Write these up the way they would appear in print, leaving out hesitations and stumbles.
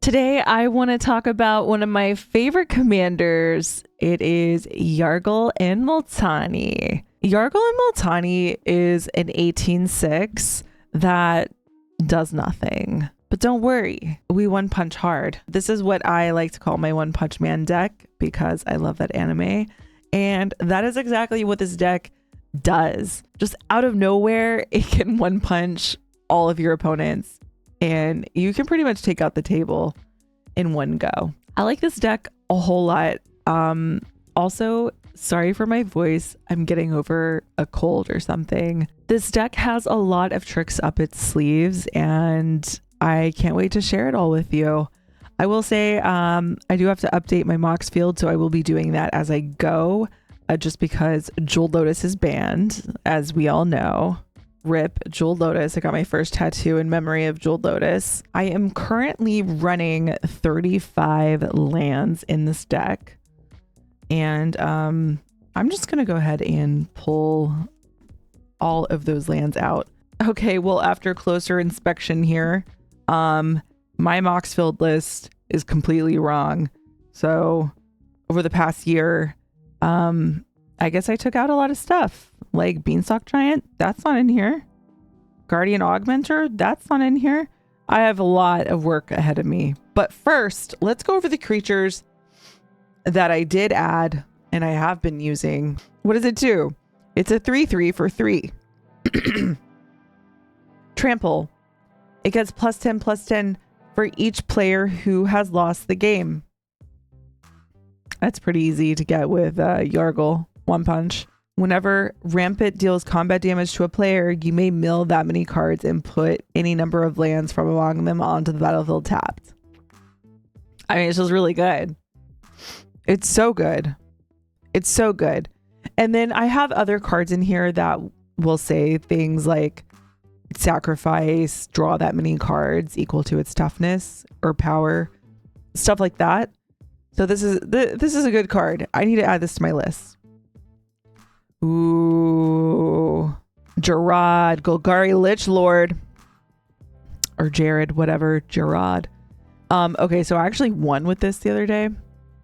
Today, I want to talk about one of my favorite commanders. It is Yargle and Multani. Yargle and Multani is an 18/6 that does nothing. But don't worry, we one punch hard. This is what I like to call my One Punch Man deck because I love that anime. And that is exactly what this deck does. Just out of nowhere, it can one punch all of your opponents and you can pretty much take out the table in one go. I like this deck a whole lot. Also, sorry for my voice. I'm getting over a cold or something. This deck has a lot of tricks up its sleeves and I can't wait to share it all with you. I will say I do have to update my Mox field, so I will be doing that as I go, just because Jeweled Lotus is banned, as we all know. RIP Jeweled Lotus. I got my first tattoo in memory of Jeweled Lotus. I am currently running 35 lands in this deck. And I'm just going to go ahead and pull all of those lands out. Okay, well, after closer inspection here, my Mox field list is completely wrong. So over the past year, I guess I took out a lot of stuff. Like Beanstalk Giant, that's not in here. Guardian Augmenter, that's not in here. I have a lot of work ahead of me. But first, let's go over the creatures that I did add and I have been using. What does it do? It's a 3/3 for 3. Trample. It gets +10/+10 for each player who has lost the game. That's pretty easy to get with Yargle, One Punch. Whenever Rampant deals combat damage to a player, you may mill that many cards and put any number of lands from among them onto the battlefield tapped. I mean, it's just really good. It's so good. It's so good. And then I have other cards in here that will say things like sacrifice, draw that many cards equal to its toughness or power, stuff like that. So this is a good card. I need to add this to my list. Ooh, Gerard, Golgari Lich Lord, or Jared, whatever, Gerard. Okay, so I actually won with this the other day.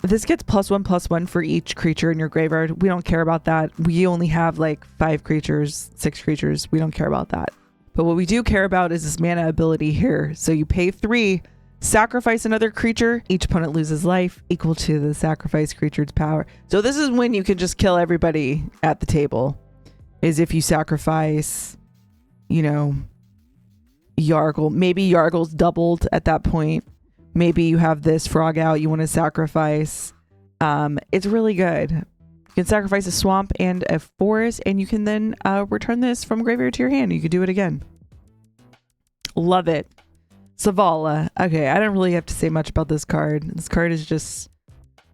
This gets +1/+1 for each creature in your graveyard. We don't care about that. We only have like 5 creatures, 6 creatures. We don't care about that. But what we do care about is this mana ability here. So you pay 3, sacrifice another creature. Each opponent loses life equal to the sacrifice creature's power. So this is when you can just kill everybody at the table. Is if you sacrifice, you know, Yargle. Maybe Yargle's doubled at that point. Maybe you have this frog out you want to sacrifice. It's really good. You can sacrifice a swamp and a forest, and you can then return this from graveyard to your hand. You could do it again. Love it. Zavala. Okay, I don't really have to say much about this card. This card is just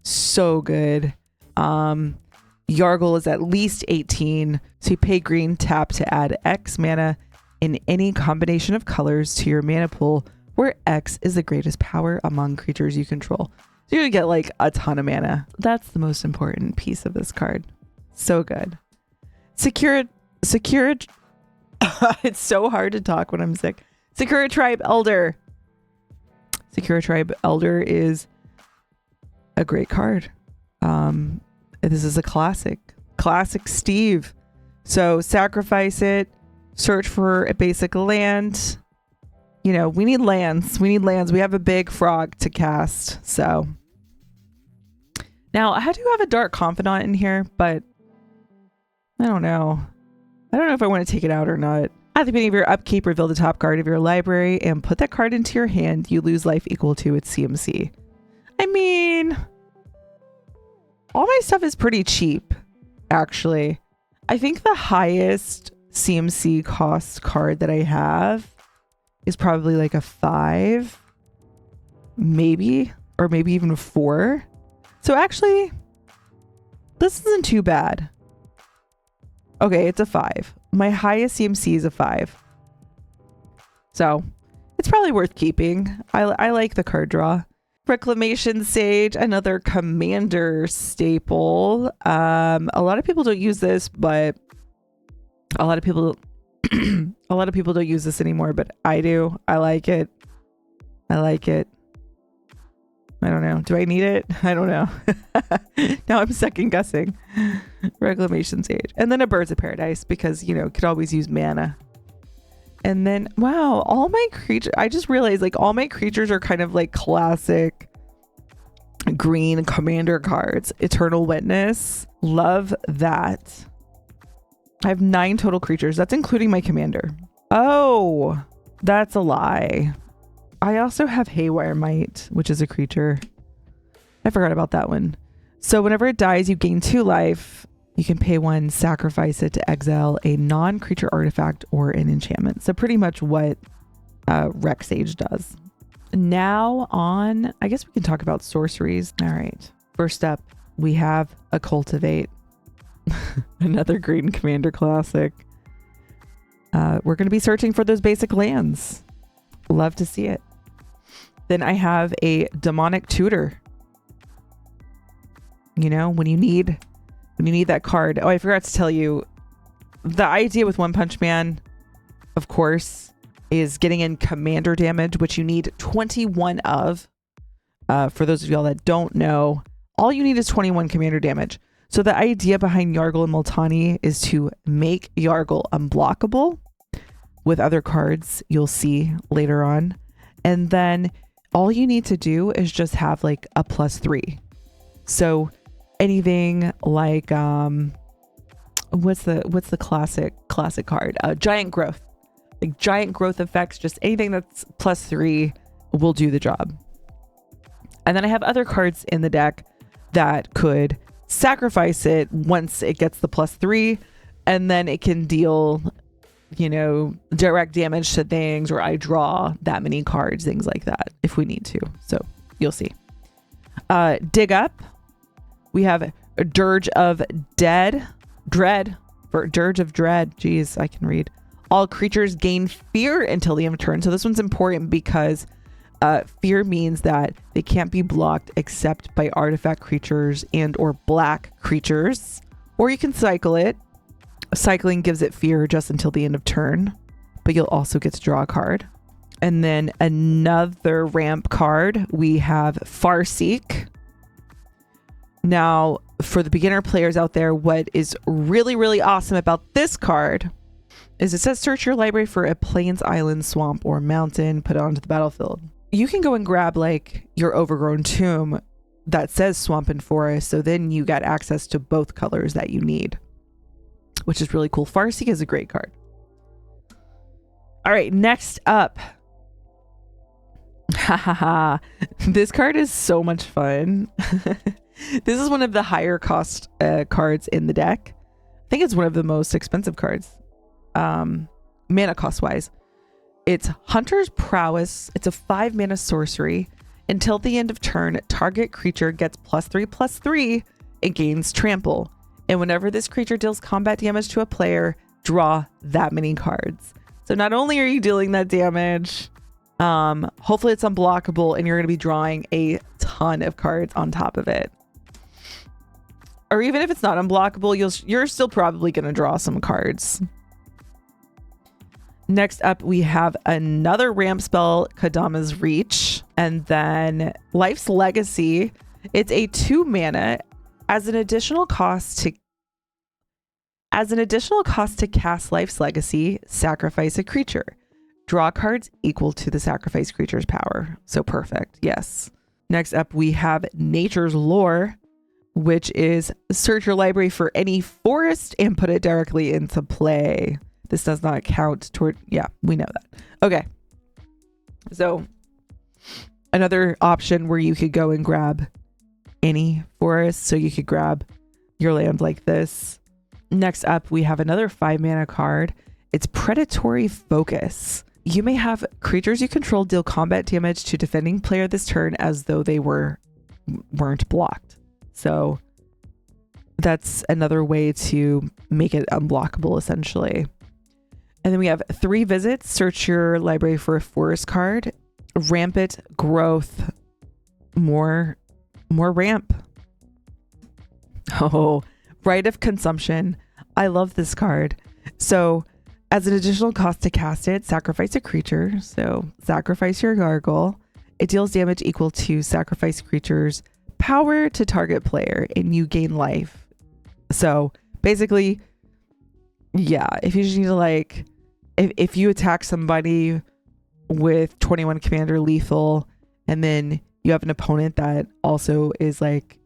so good. Yargle is at least 18, so you pay green, tap to add X mana in any combination of colors to your mana pool, where X is the greatest power among creatures you control. So you're gonna get like a ton of mana. That's the most important piece of this card. So good. Secure. It's so hard to talk when I'm sick. Sakura Tribe Elder. Sakura Tribe Elder is a great card. This is a classic Steve. So sacrifice it, search for a basic land. You know, we need lands. We have a big frog to cast. So now I do have a Dark Confidant in here, but I don't know. If I want to take it out or not. At the beginning of your upkeep, reveal the top card of your library and put that card into your hand. You lose life equal to its CMC. I mean, all my stuff is pretty cheap, actually. I think the highest CMC cost card that I have is probably like a 5, maybe, or maybe even a 4. So actually, this isn't too bad. Okay, it's a 5. My highest CMC is a 5. So it's probably worth keeping. I like the card draw. Reclamation Sage, another commander staple. A lot of people don't use this, but a lot of people don't use this anymore, but I do. I like it. I don't know. Do I need it? I don't know. Now I'm second guessing. Reclamation Sage. And then a Birds of Paradise because, you know, could always use mana. And then, wow, all my creatures, I just realized like all my creatures are kind of like classic green commander cards. Eternal Witness. Love that. I have 9 total creatures. That's including my commander. Oh, that's a lie. I also have Haywire Might, which is a creature. I forgot about that one. So whenever it dies, you gain 2 life. You can pay 1, sacrifice it to exile a non-creature artifact or an enchantment. So pretty much what Rec Sage does. Now on, I guess we can talk about sorceries. All right. First up, we have a Cultivate. Another green commander classic. We're going to be searching for those basic lands. Love to see it. Then I have a Demonic Tutor. You know, when you need that card. Oh, I forgot to tell you, the idea with One Punch Man, of course, is getting in commander damage, which you need 21 of. For those of y'all that don't know, all you need is 21 commander damage. So the idea behind Yargle and Multani is to make Yargle unblockable with other cards you'll see later on. And then all you need to do is just have like a +3. So anything like what's the classic card? Giant Growth. Like giant growth effects, just anything that's +3 will do the job. And then I have other cards in the deck that could sacrifice it once it gets the +3, and then it can deal, you know, direct damage to things, or I draw that many cards, things like that, if we need to. So you'll see. Dig Up. We have a Dirge of Dread. Jeez, I can read. All creatures gain fear until the end of turn. So this one's important because fear means that they can't be blocked except by artifact creatures and or black creatures. Or you can cycle it. Cycling gives it fear just until the end of turn, but you'll also get to draw a card. And then another ramp card, we have Farseek. Now, for the beginner players out there, what is really, really awesome about this card is it says search your library for a plains, island, swamp, or mountain, put it onto the battlefield. You can go and grab like your overgrown tomb that says swamp and forest, so then you got access to both colors that you need, which is really cool. Farseek is a great card. All right, next up. This card is so much fun. This is one of the higher cost cards in the deck. I think it's one of the most expensive cards, mana cost wise. It's Hunter's Prowess. It's a 5 mana sorcery. Until the end of turn, target creature gets +3/+3 and gains trample. And whenever this creature deals combat damage to a player, draw that many cards. So not only are you dealing that damage, hopefully it's unblockable and you're going to be drawing a ton of cards on top of it. Or even if it's not unblockable, you're still probably going to draw some cards. Next up, we have another ramp spell, Kadama's Reach, and then Life's Legacy. It's a 2 mana. As an additional cost to cast Life's Legacy, sacrifice a creature. Draw cards equal to the sacrifice creature's power. So perfect. Yes. Next up, we have Nature's Lore, which is search your library for any forest and put it directly into play. This does not count toward, yeah, we know that. Okay. So another option where you could go and grab any forest. So you could grab your land like this. Next up, we have another 5 mana card. It's Predatory Focus. You may have creatures you control deal combat damage to defending player this turn as though they weren't blocked. So that's another way to make it unblockable, essentially. And then we have 3 visits. Search your library for a forest card. Rampant Growth. More ramp. Oh, Rite of Consumption. I love this card. So as an additional cost to cast it, sacrifice a creature. So sacrifice your Gargle. It deals damage equal to sacrifice creature's power to target player, and you gain life. So basically, yeah, if you just need to like, if you attack somebody with 21 commander lethal, and then you have an opponent that also is like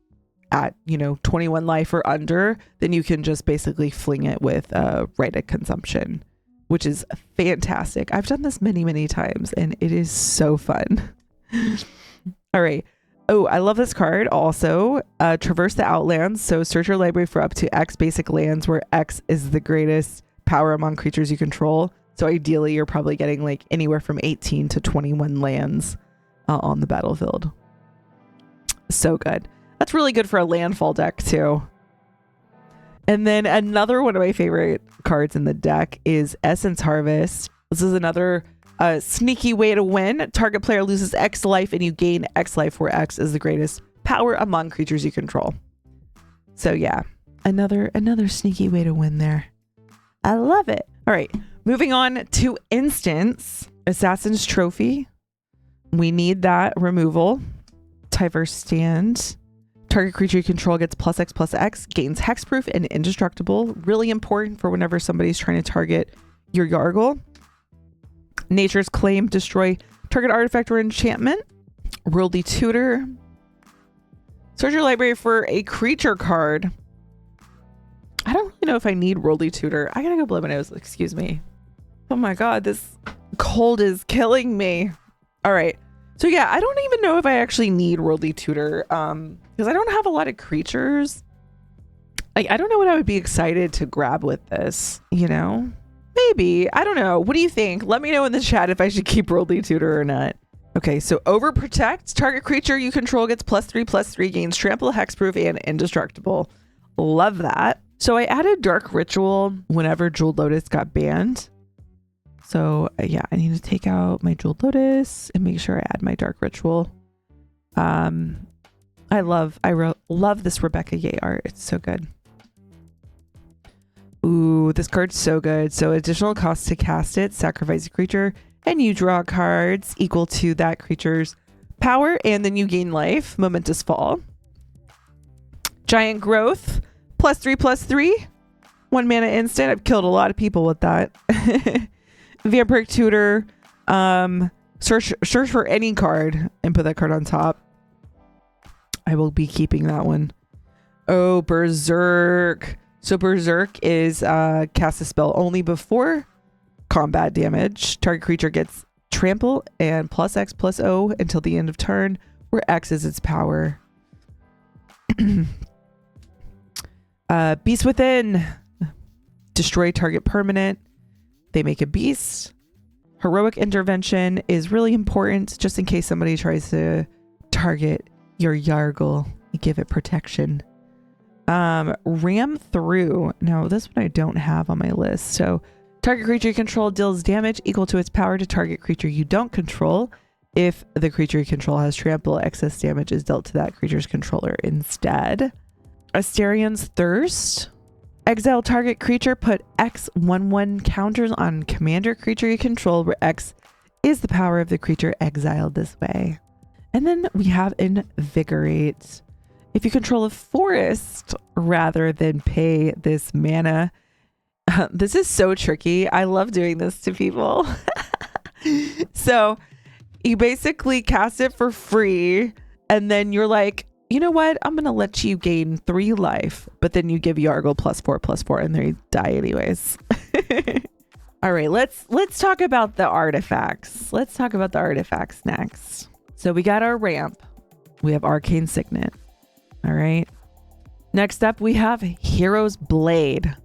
at, 21 life or under, then you can just basically fling it with right at consumption, which is fantastic. I've done this many, many times and it is so fun. All right. Oh, I love this card also. Traverse the Outlands. So search your library for up to X basic lands where X is the greatest power among creatures you control. So ideally, you're probably getting like anywhere from 18 to 21 lands on the battlefield. So good. That's really good for a landfall deck too. And then another one of my favorite cards in the deck is Essence Harvest. This is another sneaky way to win. Target player loses X life and you gain X life where X is the greatest power among creatures you control. So yeah, another sneaky way to win there. I love it. All right, moving on to instants. Assassin's Trophy. We need that removal. Tyverse Stand. Target creature you control gets +X/+X, gains hexproof and indestructible. Really important for whenever somebody's trying to target your Yargle. Nature's Claim, destroy target artifact or enchantment. Worldly Tutor. Search your library for a creature card. I don't really know if I need Worldly Tutor. I gotta go blow my nose, excuse me. Oh my god, this cold is killing me. All right. So yeah, I don't even know if I actually need Worldly Tutor because I don't have a lot of creatures. I don't know what I would be excited to grab with this, Maybe. I don't know. What do you think? Let me know in the chat if I should keep Worldly Tutor or not. Okay, so Overprotect. Target creature you control gets +3/+3, gains trample, hexproof, and indestructible. Love that. So I added Dark Ritual whenever Jeweled Lotus got banned. So yeah, I need to take out my Jeweled Lotus and make sure I add my Dark Ritual. I love this Rebecca Yay art. It's so good. Ooh, this card's so good. So additional cost to cast it, sacrifice a creature, and you draw cards equal to that creature's power, and then you gain life. Momentous Fall. Giant Growth, +3/+3. 1 mana instant. I've killed a lot of people with that. Vampiric Tutor. Search for any card and put that card on top. I will be keeping that one. Oh, Berserk. So Berserk is cast a spell only before combat damage. Target creature gets trample and +X/+O until the end of turn, where X is its power. Beast Within. Destroy target permanent. They make a beast. Heroic Intervention is really important just in case somebody tries to target your Yargle. You give it protection. Ram Through. Now this one I don't have on my list. So target creature you control deals damage equal to its power to target creature you don't control. If the creature you control has trample, excess damage is dealt to that creature's controller instead. Astarion's Thirst. Exile target creature, put X/1/1 counters on commander creature you control, where X is the power of the creature exiled this way. And then we have Invigorate. If you control a forest rather than pay this mana, this is so tricky. I love doing this to people. So you basically cast it for free, and then you're like, you know what? I'm going to let you gain 3 life, but then you give Yargle +4/+4 and they die anyways. All right, let's talk about the artifacts. Let's talk about the artifacts next. So we got our ramp. We have Arcane Signet. All right. Next up, we have Hero's Blade.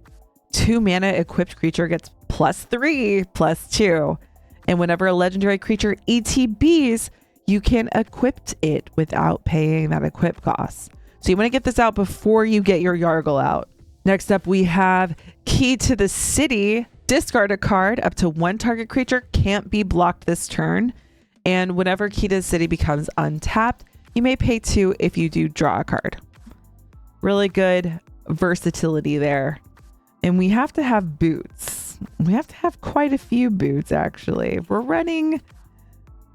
2 mana equipped creature gets +3/+2. And whenever a legendary creature ETBs, you can equip it without paying that equip cost. So you want to get this out before you get your Yargle out. Next up, we have Key to the City. Discard a card. Up to 1 target creature can't be blocked this turn. And whenever Key to the City becomes untapped, you may pay 2 if you do draw a card. Really good versatility there. And we have to have boots. We have to have quite a few boots, actually. We're running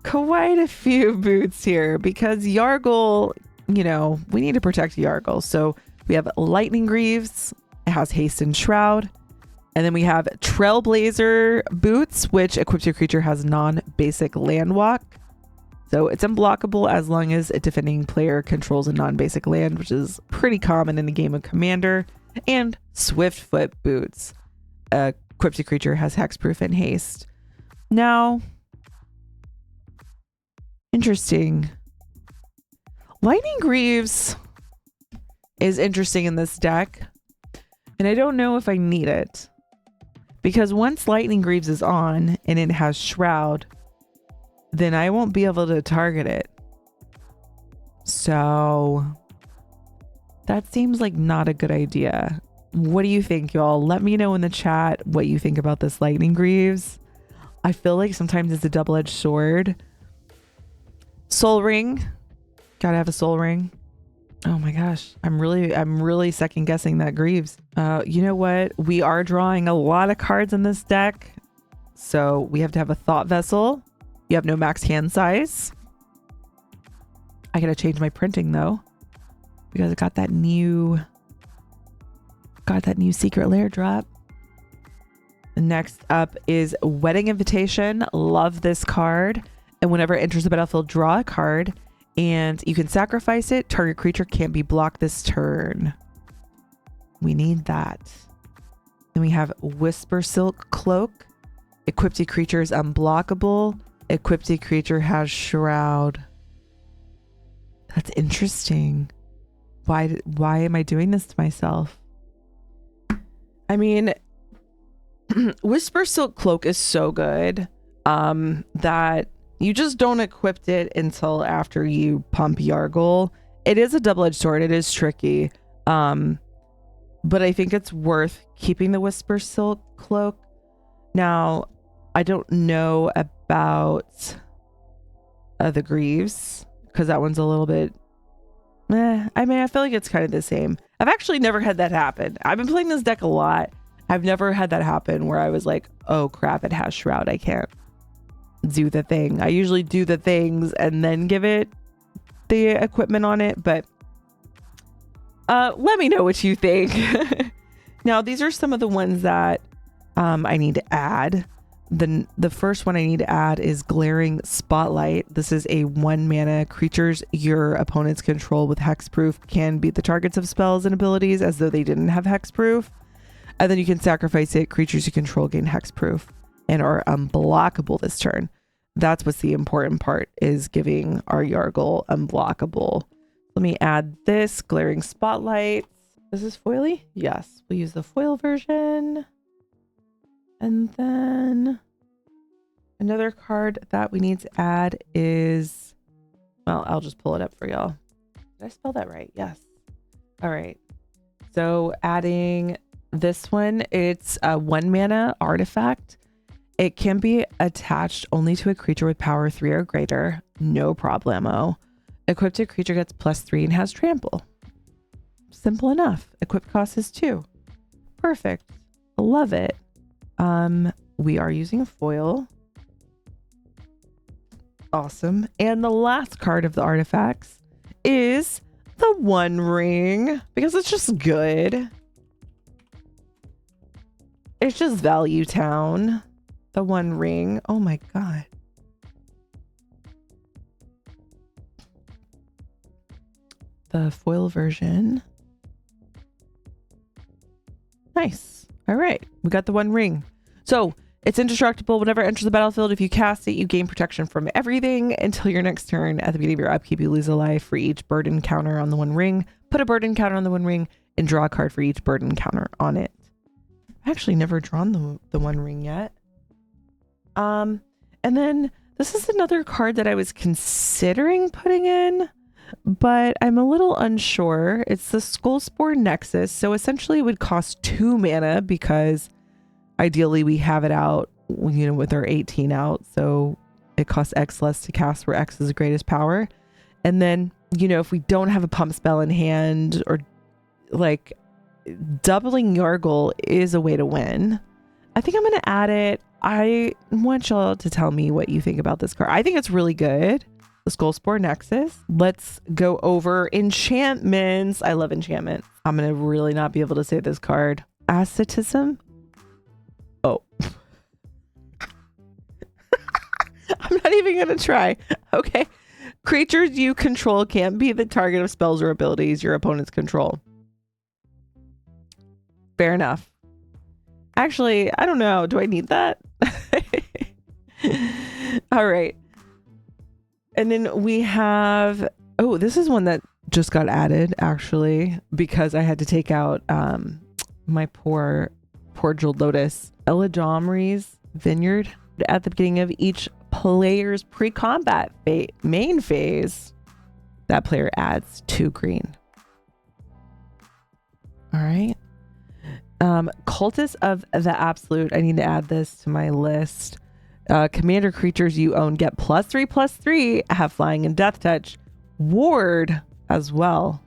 quite a few boots here because Yargle, you know, we need to protect Yargle. So we have Lightning Greaves. It has Haste and Shroud. And then we have Trailblazer boots, which equips your creature has non-basic land walk. So it's unblockable as long as a defending player controls a non-basic land, which is pretty common in the game of Commander. And Swiftfoot boots. Equips your creature has hexproof and haste. Now, interesting. Lightning Greaves is interesting in this deck. And I don't know if I need it. Because once Lightning Greaves is on and it has Shroud, then I won't be able to target it. So that seems like not a good idea. What do you think, y'all? Let me know in the chat what you think about this Lightning Greaves. I feel like sometimes it's a double-edged sword. Soul Ring. Gotta have a Soul Ring. Oh my gosh. I'm really second guessing that Greaves. You know what? We are drawing a lot of cards in this deck. So we have to have a Thought Vessel. You have no max hand size. I gotta change my printing though, because I got that new secret lair drop. Next up is Wedding Invitation. Love this card. And whenever it enters the battlefield, draw a card. And you can sacrifice it. Target creature can't be blocked this turn. We need that. Then we have Whisper Silk Cloak. Equipped a creature is unblockable. Equipped a creature has Shroud. That's interesting. Why am I doing this to myself? I mean, Whisper Silk Cloak is so good that you just don't equip it until after you pump Yargle. It is a double-edged sword. It is tricky. But I think it's worth keeping the Whisper Silk Cloak. Now, I don't know about the Greaves, because that one's a little bit... I mean, I feel like it's kind of the same. I've actually never had that happen. I've been playing this deck a lot. I've never had that happen where I was like, oh crap, it has Shroud. I can't do the thing. I usually do the things and then give it the equipment on it, but let me know what you think. Now, these are some of the ones that I need to add. The first one I need to add is Glaring Spotlight. This is a 1-mana creatures your opponents control with hexproof can beat the targets of spells and abilities as though they didn't have hexproof. And then you can sacrifice it. Creatures you control gain hexproof and are unblockable this turn. That's what's the important part, is giving our Yargle unblockable. Let me add this Glaring Spotlight. Is this foily? Yes, we'll use the foil version. And then another card that we need to add is, well, I'll just pull it up for y'all. Did I spell that right? Yes. All right. So adding this one, it's a 1-mana artifact. It can be attached only to a creature with power 3 or greater. No problemo. Equipped a creature gets +3 and has trample. Simple enough. Equip cost is 2. Perfect. Love it. We are using a foil. Awesome. And the last card of the artifacts is the One Ring, because it's just good. It's just Value Town. The One Ring. Oh my god. The foil version. Nice. All right. We got the One Ring. So it's indestructible. Whenever it enters the battlefield, if you cast it, you gain protection from everything until your next turn. At the beginning of your upkeep, you lose a life for each burden counter on the One Ring. Put a burden counter on the One Ring and draw a card for each burden counter on it. I've actually never drawn the One Ring yet. And then this is another card that I was considering putting in, but I'm a little unsure. It's the Skullspore Nexus. So essentially it would cost 2 mana because ideally we have it out, you know, with our 18 out. So it costs X less to cast, where X is the greatest power. And then, you know, if we don't have a pump spell in hand, or like doubling Yargle is a way to win. I think I'm going to add it. I want y'all to tell me what you think about this card. I think it's really good. The Skullspore Nexus. Let's go over enchantments. I love enchantment. I'm going to really not be able to say this card. Asceticism. Oh. I'm not even going to try. Okay. Creatures you control can't be the target of spells or abilities your opponents control. Fair enough. Actually, I don't know. Do I need that? All right. And then we have, oh, this is one that just got added actually, because I had to take out my poor Jeweled Lotus. Eladamri's Vineyard. At the beginning of each player's pre-combat main phase, that player adds 2 green. All right. Cultist of the Absolute. I need to add this to my list. Commander creatures you own get +3/+3, have flying and death touch. Ward as well.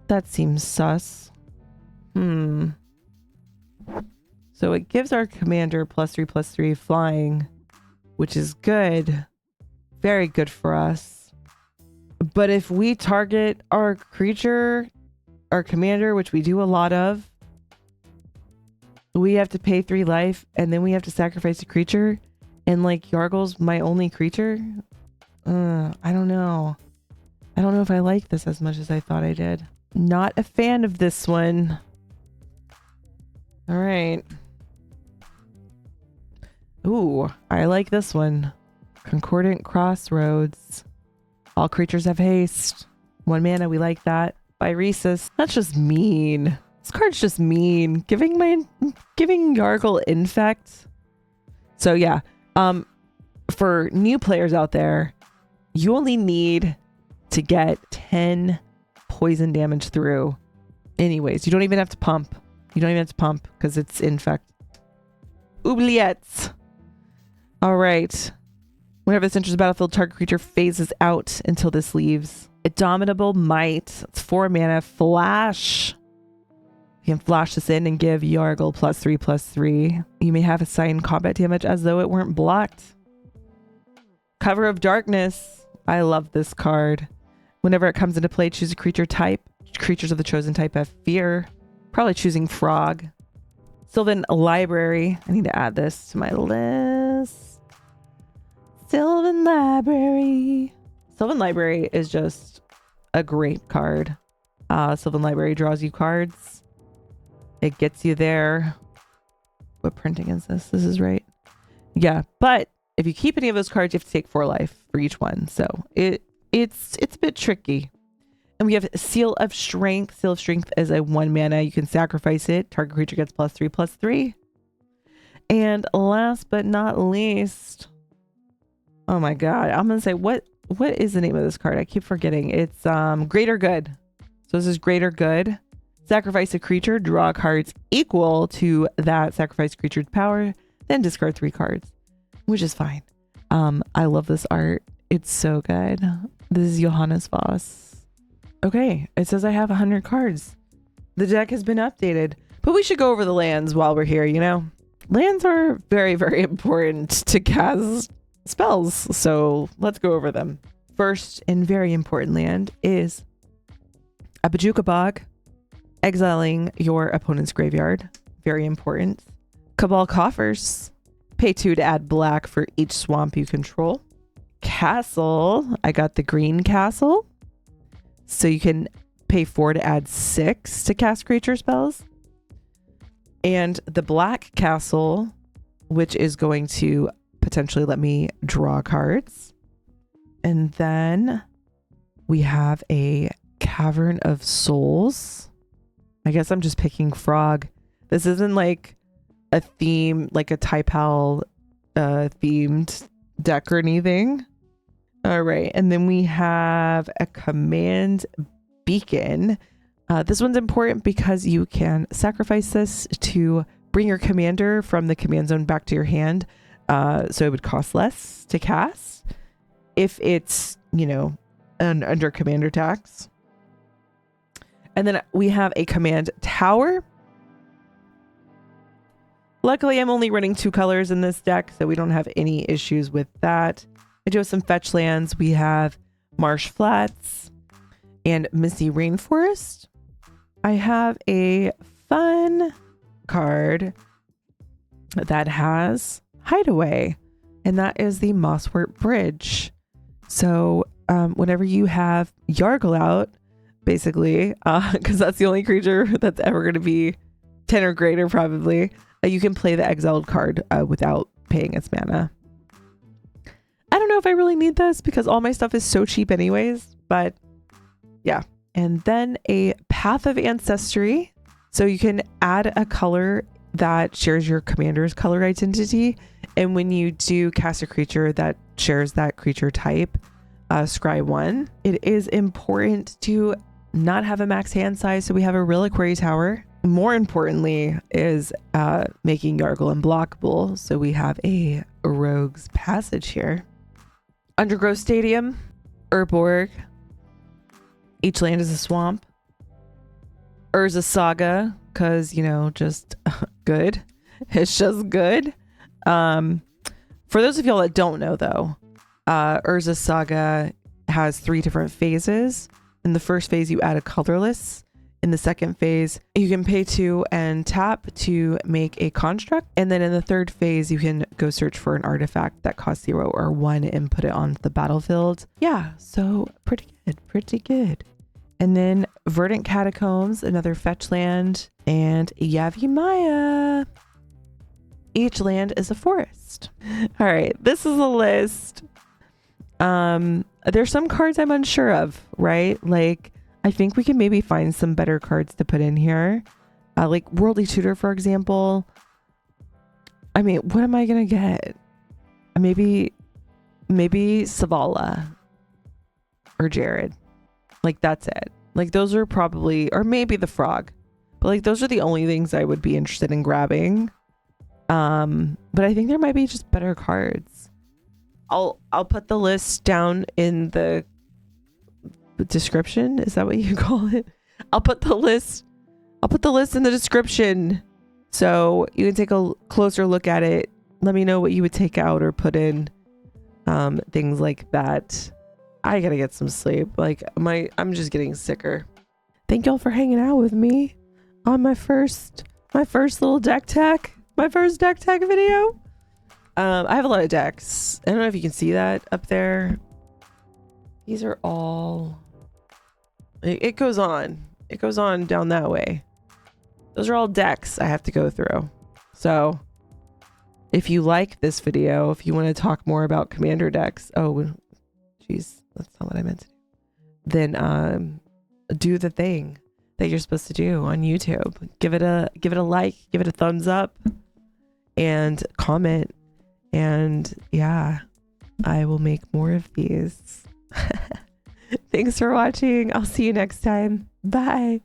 That seems sus. So it gives our commander +3/+3 flying, which is good. Very good for us. But if we target our creature, our commander, which we do a lot of, we have to pay 3 life, and then we have to sacrifice a creature. And like Yargle's my only creature. I don't know. I don't know if I like this as much as I thought I did. Not a fan of this one. All right. Ooh, I like this one. Concordant Crossroads. All creatures have haste. 1 mana, we like that. By Rhesus. That's just mean. This card's just mean. Giving Yargle Infect. So yeah, for new players out there, you only need to get 10 poison damage through. Anyways, you don't even have to pump. You don't even have to pump because it's Infect. Oubliettes. All right. Whenever this enters the battlefield, target creature phases out until this leaves. Indomitable Might. It's 4 mana. Flash. You can flash this in and give Yargle +3/+3. You may have assigned combat damage as though it weren't blocked. Cover of Darkness. I love this card. Whenever it comes into play, choose a creature type. Creatures of the chosen type have fear. Probably choosing Frog. Sylvan Library. I need to add this to my list. Sylvan Library. Sylvan Library is just a great card. Sylvan Library draws you cards. It gets you there. What printing is this? This is right. Yeah, but if you keep any of those cards, you have to take 4 life for each one. So it's a bit tricky. And we have Seal of Strength. Seal of Strength is a 1 mana. You can sacrifice it. Target creature gets +3/+3. And last but not least, oh my god, I'm gonna say what is the name of this card? I keep forgetting. It's Greater Good. So this is Greater Good. Sacrifice a creature, draw cards equal to that sacrificed creature's power, then discard 3 cards, which is fine. I love this art. It's so good. This is Johannes Voss. Okay, it says I have 100 cards. The deck has been updated, but we should go over the lands while we're here, you know? Lands are very, very important to cast spells, so let's go over them. First and very important land is a Bajuka Bog, exiling your opponent's graveyard. Very important. Cabal Coffers. Pay 2 to add black for each swamp you control. Castle. I got the green castle. So you can pay 4 to add 6 to cast creature spells. And the black castle, which is going to potentially let me draw cards. And then we have a Cavern of Souls. I guess I'm just picking Frog. This isn't like a theme, like a Typal themed deck or anything. All right. And then we have a Command Beacon. This one's important because you can sacrifice this to bring your commander from the command zone back to your hand. So it would cost less to cast if it's, you know, under commander tax. And then we have a Command Tower. Luckily, I'm only running 2 colors in this deck, so we don't have any issues with that. I do have some fetch lands. We have Marsh Flats and Misty Rainforest. I have a fun card that has Hideaway, and that is the Mosswort Bridge. So whenever you have Yargle out, basically, because that's the only creature that's ever going to be 10 or greater probably, you can play the exiled card without paying its mana. I don't know if I really need this because all my stuff is so cheap anyways, but yeah. And then a Path of Ancestry. So you can add a color that shares your commander's color identity. And when you do cast a creature that shares that creature type, scry 1. It is important to not have a max hand size. So we have a Reliquary Tower. More importantly is making Yargle unblockable. So we have a Rogue's Passage here. Undergrowth Stadium, Urborg. Each land is a swamp. Urza Saga, because, you know, just good. It's just good. For those of y'all that don't know, though, Urza Saga has 3 different phases. In the first phase, you add a colorless. In the second phase, you can pay 2 and tap to make a construct. And then in the third phase, you can go search for an artifact that costs 0 or 1 and put it on the battlefield. Yeah, so pretty good, pretty good. And then Verdant Catacombs, another fetch land, and Yavimaya. Each land is a forest. All right, this is a list. There's some cards I'm unsure of, right? Like, I think we can maybe find some better cards to put in here. Like Worldly Tutor, for example. I mean, what am I going to get? Maybe Savala or Jared. Like, that's it. Like, those are probably, or maybe the Frog. But like, those are the only things I would be interested in grabbing. But I think there might be just better cards. I'll put the list down in the description. Is that what you call it? I'll put the list in the description so you can take a closer look at it. Let me know what you would take out or put in, things like that. I gotta get some sleep. Like, I'm just getting sicker. Thank y'all for hanging out with me on my first little deck tech, my first deck tech video. I have a lot of decks. I don't know if you can see that up there. These are all, it goes on down that way. Those are all decks I have to go through. So if you like this video, if you want to talk more about commander decks, oh geez, that's not what I meant to do. Then do the thing that you're supposed to do on YouTube. Give it a like, give it a thumbs up, and comment. And yeah, I will make more of these. Thanks for watching. I'll see you next time. Bye.